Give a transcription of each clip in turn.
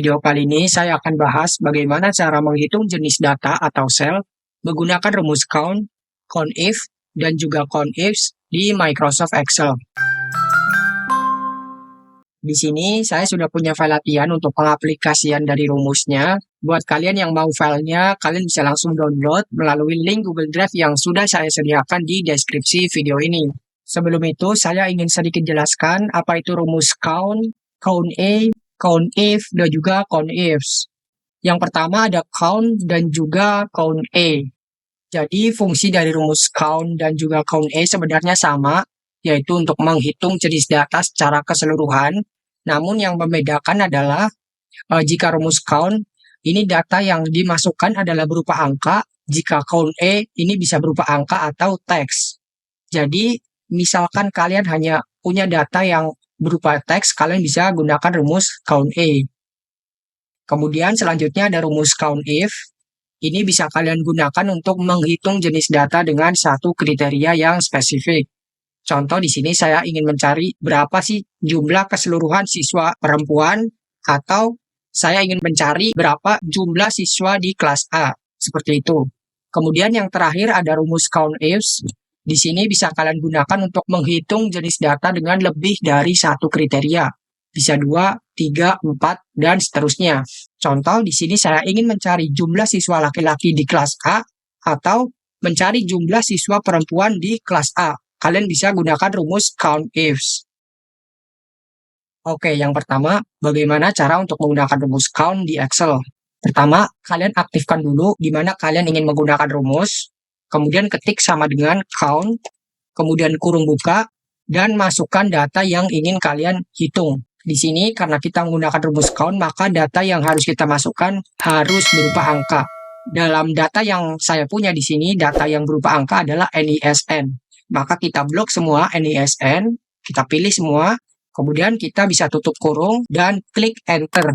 video kali ini saya akan bahas bagaimana cara menghitung jenis data atau sel menggunakan rumus count, countif, dan juga countifs di Microsoft Excel. Di sini saya sudah punya file latihan untuk pengaplikasian dari rumusnya. Buat kalian yang mau filenya, kalian bisa langsung download melalui link Google Drive yang sudah saya sediakan di deskripsi video ini. Sebelum itu, saya ingin sedikit jelaskan apa itu rumus count, counta, countif, dan juga countifs. Yang pertama ada count dan juga counta. Jadi fungsi dari rumus count dan juga counta sebenarnya sama, yaitu untuk menghitung jenis data secara keseluruhan. Namun yang membedakan adalah jika rumus count, ini data yang dimasukkan adalah berupa angka, jika counta ini bisa berupa angka atau teks. Jadi misalkan kalian hanya punya data yang berupa teks, kalian bisa gunakan rumus counta. Kemudian selanjutnya ada rumus countif. Ini bisa kalian gunakan untuk menghitung jenis data dengan satu kriteria yang spesifik. Contoh di sini saya ingin mencari berapa sih jumlah keseluruhan siswa perempuan, atau saya ingin mencari berapa jumlah siswa di kelas A, seperti itu. Kemudian yang terakhir ada rumus countifs. Di sini bisa kalian gunakan untuk menghitung jenis data dengan lebih dari satu kriteria. Bisa 2, 3, 4, dan seterusnya. Contoh di sini saya ingin mencari jumlah siswa laki-laki di kelas A atau mencari jumlah siswa perempuan di kelas A. Kalian bisa gunakan rumus countifs. Oke, yang pertama, bagaimana cara untuk menggunakan rumus count di Excel? Pertama, kalian aktifkan dulu di mana kalian ingin menggunakan rumus. Kemudian ketik sama dengan count, kemudian kurung buka, dan masukkan data yang ingin kalian hitung. Di sini karena kita menggunakan rumus count, maka data yang harus kita masukkan harus berupa angka. Dalam data yang saya punya di sini, data yang berupa angka adalah NISN. Maka kita blok semua NISN, kita pilih semua, kemudian kita bisa tutup kurung dan klik enter.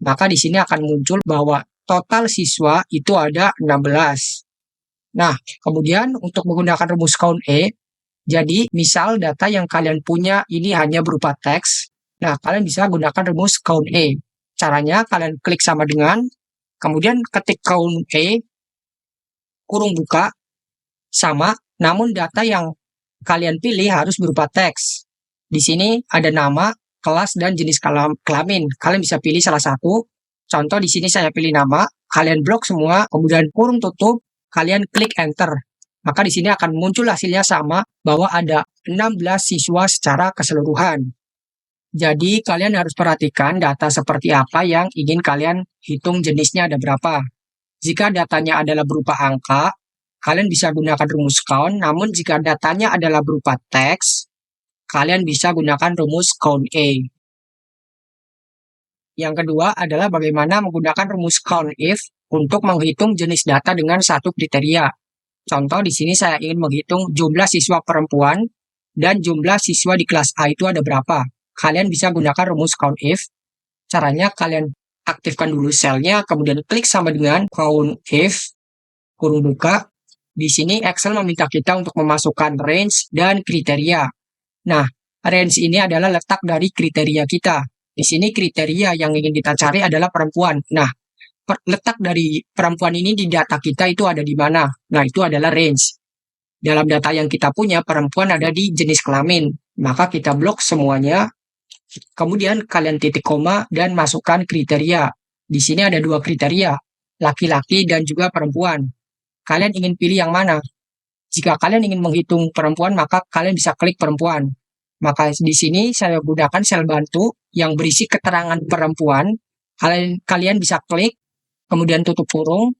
Maka di sini akan muncul bahwa total siswa itu ada 16. Nah, kemudian untuk menggunakan rumus counta, jadi misal data yang kalian punya ini hanya berupa teks, nah kalian bisa gunakan rumus counta. Caranya kalian klik sama dengan, kemudian ketik counta, kurung buka, sama, namun data yang kalian pilih harus berupa teks. Di sini ada nama, kelas, dan jenis kelamin. Kalian bisa pilih salah satu. Contoh di sini saya pilih nama, kalian blok semua, kemudian kurung tutup, kalian klik enter. Maka di sini akan muncul hasilnya sama, bahwa ada 16 siswa secara keseluruhan. Jadi kalian harus perhatikan data seperti apa yang ingin kalian hitung jenisnya ada berapa. Jika datanya adalah berupa angka, kalian bisa gunakan rumus count, namun jika datanya adalah berupa teks, kalian bisa gunakan rumus counta. Yang kedua adalah bagaimana menggunakan rumus countif untuk menghitung jenis data dengan satu kriteria. Contoh di sini saya ingin menghitung jumlah siswa perempuan dan jumlah siswa di kelas A itu ada berapa. Kalian bisa gunakan rumus countif. Caranya kalian aktifkan dulu selnya, kemudian klik sama dengan countif, kurung buka. Di sini Excel meminta kita untuk memasukkan range dan kriteria. Nah, range ini adalah letak dari kriteria kita. Di sini kriteria yang ingin kita cari adalah perempuan. Nah, letak dari perempuan ini di data kita itu ada di mana? Nah, itu adalah range. Dalam data yang kita punya, perempuan ada di jenis kelamin. Maka kita blok semuanya. Kemudian kalian titik koma dan masukkan kriteria. Di sini ada dua kriteria, laki-laki dan juga perempuan. Kalian ingin pilih yang mana? Jika kalian ingin menghitung perempuan, maka kalian bisa klik perempuan. Maka di sini saya gunakan sel bantu yang berisi keterangan perempuan. Kalian bisa klik, kemudian tutup kurung,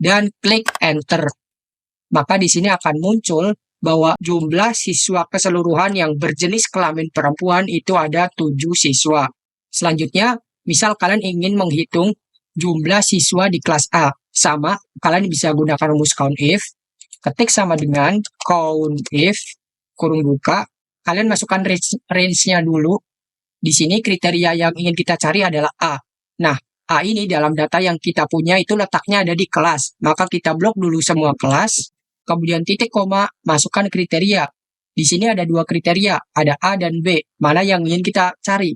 dan klik enter. Maka di sini akan muncul bahwa jumlah siswa keseluruhan yang berjenis kelamin perempuan itu ada 7 siswa. Selanjutnya, misal kalian ingin menghitung jumlah siswa di kelas A. Sama, kalian bisa gunakan rumus countif. Ketik sama dengan countif, kurung buka. Kalian masukkan range-nya dulu. Di sini kriteria yang ingin kita cari adalah A. Nah, A ini dalam data yang kita punya itu letaknya ada di kelas. Maka kita blok dulu semua kelas. Kemudian titik koma, masukkan kriteria. Di sini ada dua kriteria, ada A dan B. Mana yang ingin kita cari?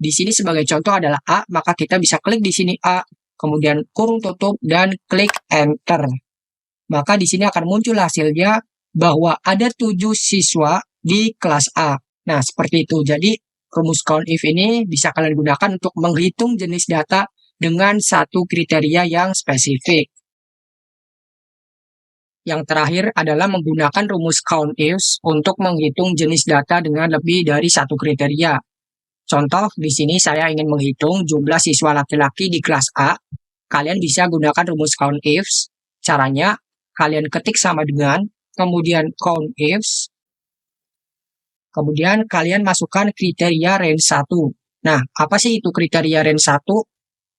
Di sini sebagai contoh adalah A, maka kita bisa klik di sini A, kemudian kurung tutup dan klik enter. Maka di sini akan muncul hasilnya bahwa ada 7 siswa di kelas A. Nah, seperti itu. Jadi, rumus count if ini bisa kalian gunakan untuk menghitung jenis data dengan satu kriteria yang spesifik. Yang terakhir adalah menggunakan rumus count if untuk menghitung jenis data dengan lebih dari satu kriteria. Contoh, di sini saya ingin menghitung jumlah siswa laki-laki di kelas A. Kalian bisa gunakan rumus count if. Caranya, kalian ketik sama dengan, kemudian count if, kemudian kalian masukkan kriteria range 1. Nah, apa sih itu kriteria range 1?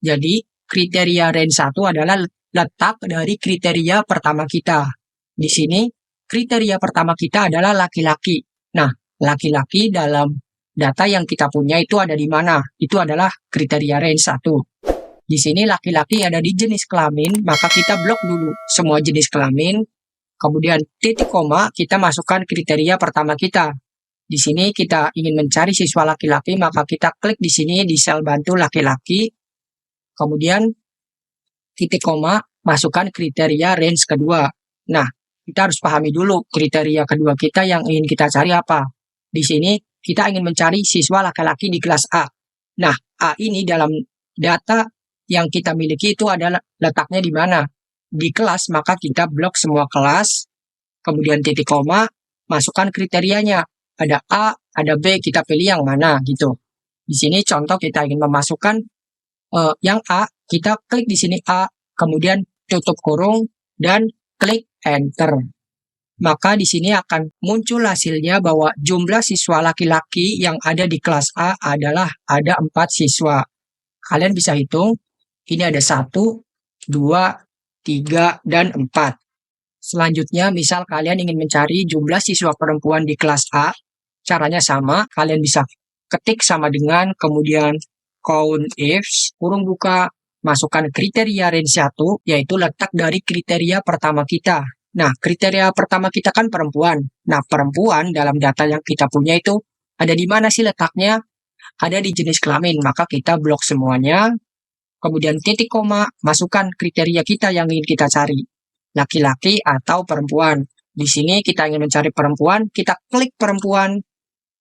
Jadi, kriteria range 1 adalah letak dari kriteria pertama kita. Di sini, kriteria pertama kita adalah laki-laki. Nah, laki-laki dalam data yang kita punya itu ada di mana? Itu adalah kriteria range 1. Di sini laki-laki ada di jenis kelamin, maka kita blok dulu semua jenis kelamin. Kemudian titik koma, kita masukkan kriteria pertama kita. Di sini kita ingin mencari siswa laki-laki, maka kita klik di sini di sel bantu laki-laki. Kemudian titik koma, masukkan kriteria range kedua. Nah, kita harus pahami dulu kriteria kedua kita yang ingin kita cari apa. Di sini kita ingin mencari siswa laki-laki di kelas A. Nah, A ini dalam data yang kita miliki itu adalah letaknya di mana? Di kelas, maka kita blok semua kelas. Kemudian titik koma, masukkan kriterianya. Ada A, ada B, kita pilih yang mana gitu. Di sini contoh kita ingin memasukkan yang A, kita klik di sini A, kemudian tutup kurung dan klik enter. Maka di sini akan muncul hasilnya bahwa jumlah siswa laki-laki yang ada di kelas A adalah ada 4 siswa. Kalian bisa hitung, ini ada 1, 2, 3, dan 4. Selanjutnya, misal kalian ingin mencari jumlah siswa perempuan di kelas A, caranya sama, kalian bisa ketik sama dengan, kemudian count if, kurung buka, masukkan kriteria range 1, yaitu letak dari kriteria pertama kita. Nah, kriteria pertama kita kan perempuan. Nah, perempuan dalam data yang kita punya itu ada di mana sih letaknya? Ada di jenis kelamin, maka kita blok semuanya. Kemudian titik koma, masukkan kriteria kita yang ingin kita cari. Laki-laki atau perempuan. Di sini kita ingin mencari perempuan, kita klik perempuan.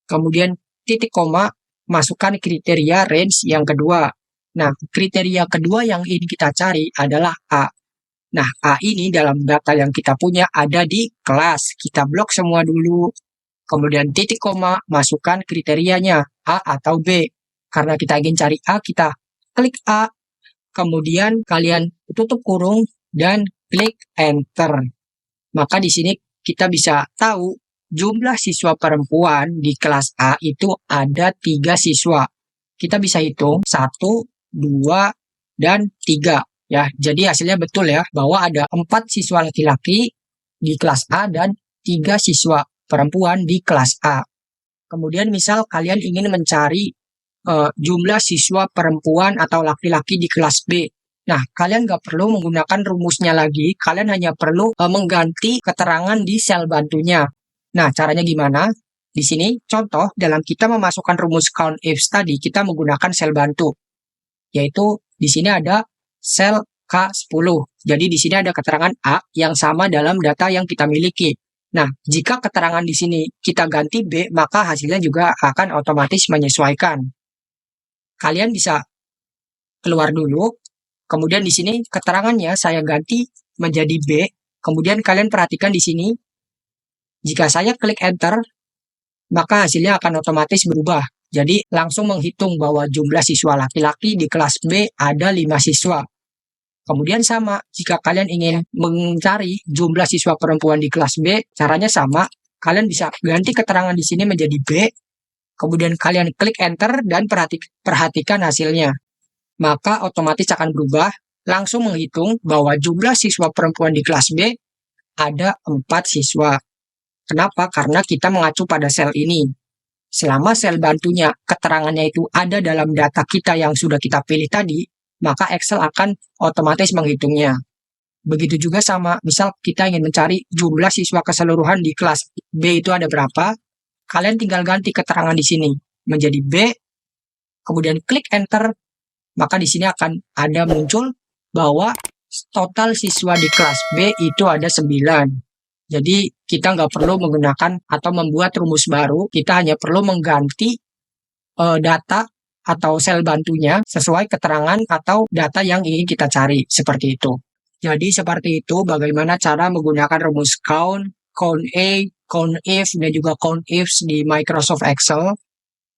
Kemudian titik koma, masukkan kriteria range yang kedua. Nah, kriteria kedua yang ingin kita cari adalah A. Nah, A ini dalam data yang kita punya ada di kelas. Kita blok semua dulu. Kemudian titik koma, masukkan kriterianya A atau B. Karena kita ingin cari A, kita klik A. Kemudian kalian tutup kurung dan klik enter. Maka di sini kita bisa tahu jumlah siswa perempuan di kelas A itu ada 3 siswa. Kita bisa hitung 1, 2, dan 3. Ya, jadi hasilnya betul ya, bahwa ada 4 siswa laki-laki di kelas A dan 3 siswa perempuan di kelas A. Kemudian misal kalian ingin mencari jumlah siswa perempuan atau laki-laki di kelas B. Nah, kalian nggak perlu menggunakan rumusnya lagi, kalian hanya perlu mengganti keterangan di sel bantunya. Nah, caranya gimana? Di sini, contoh, dalam kita memasukkan rumus count if tadi, kita menggunakan sel bantu. Yaitu, di sini ada sel K10. Jadi di sini ada keterangan A yang sama dalam data yang kita miliki. Nah, jika keterangan di sini kita ganti B, maka hasilnya juga akan otomatis menyesuaikan. Kalian bisa keluar dulu, kemudian di sini keterangannya saya ganti menjadi B, kemudian kalian perhatikan di sini, jika saya klik enter, maka hasilnya akan otomatis berubah. Jadi langsung menghitung bahwa jumlah siswa laki-laki di kelas B ada 5 siswa. Kemudian sama, jika kalian ingin mencari jumlah siswa perempuan di kelas B, caranya sama. Kalian bisa ganti keterangan di sini menjadi B, kemudian kalian klik enter dan perhatikan hasilnya. Maka otomatis akan berubah, langsung menghitung bahwa jumlah siswa perempuan di kelas B ada 4 siswa. Kenapa? Karena kita mengacu pada sel ini. Selama sel bantunya keterangannya itu ada dalam data kita yang sudah kita pilih tadi, maka Excel akan otomatis menghitungnya. Begitu juga sama, misal kita ingin mencari jumlah siswa keseluruhan di kelas B itu ada berapa, kalian tinggal ganti keterangan di sini menjadi B, kemudian klik enter, maka di sini akan ada muncul bahwa total siswa di kelas B itu ada 9. Jadi kita nggak perlu menggunakan atau membuat rumus baru, kita hanya perlu mengganti data atau sel bantunya sesuai keterangan atau data yang ingin kita cari, seperti itu. Jadi seperti itu bagaimana cara menggunakan rumus count, count A, count if, dan juga count ifs di Microsoft Excel.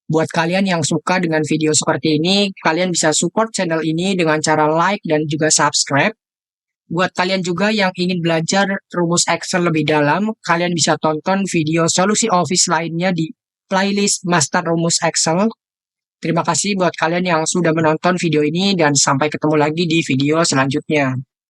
Buat kalian yang suka dengan video seperti ini, kalian bisa support channel ini dengan cara like dan juga subscribe. Buat kalian juga yang ingin belajar rumus Excel lebih dalam, kalian bisa tonton video solusi Office lainnya di playlist Master Rumus Excel. Terima kasih buat kalian yang sudah menonton video ini dan sampai ketemu lagi di video selanjutnya.